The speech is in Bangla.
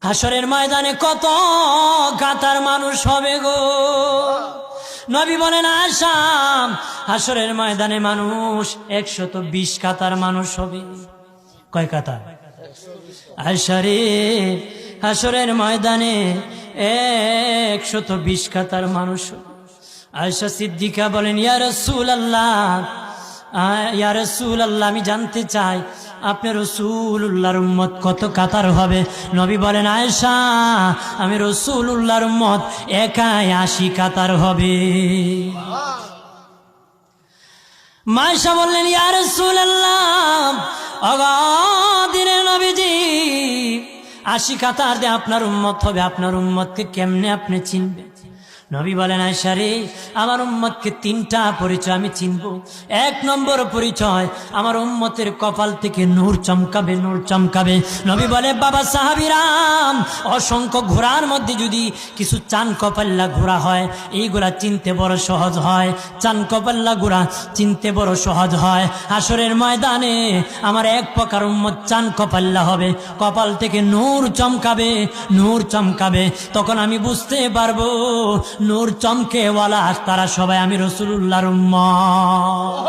হাসরের ময়দানে কত কাতার মানুষ হবে গো। নবী বলেন আয়েশা, হাসরের ময়দানে মানুষ 120 কাতার মানুষ হবে। কয় কাতার? আয়েশা রে, হাসরের ময়দানে 120 কাতার মানুষ হবে। আয়েশা সিদ্দিকা বলেন ইয়া রাসূলুল্লাহ, ইয়া রাসূলুল্লাহ, আমি জানতে চাই আপনি রাসূলুল্লাহর উম্মত কত কাতার হবে? নবী বলেন আয়েশা, আমি রাসূলুল্লাহর উম্মত একাই 80 কাতার হবে। আয়েশা বললেন ইয়া রাসূলুল্লাহ, দিনের নবীজি 80 কাতার দিয়ে আপনার উম্মত হবে, আপনার উম্মতকে কেমনে আপনি চিনবেন? নবী বলেন আয়েশা রে, আমার উম্মতকে 3টা পরিচয় আমি চিনব। 1 নম্বর পরিচয়, আমার উম্মতের কপাল থেকে নূর চমকাবে, নূর চমকাবে। নবী বলে বাবা সাহাবীরাম, অসংখ্য ঘোড়ার মধ্যে যদি কিছু চান কপাল্লা ঘোড়া হয়, এইগুলা চিনতে বড় সহজ হয়। চান কপাল্লা ঘোড়া চিনতে বড় সহজ হয়। হাসরের ময়দানে আমার 1 প্রকার উম্মত চান কপাল্লা হবে, কপাল থেকে নূর চমকাবে, নূর চমকাবে। তখন আমি বুঝতে পারবো নূর চমকেওয়ালা তারা সবাই আমি রাসূলুল্লাহর উম্মত।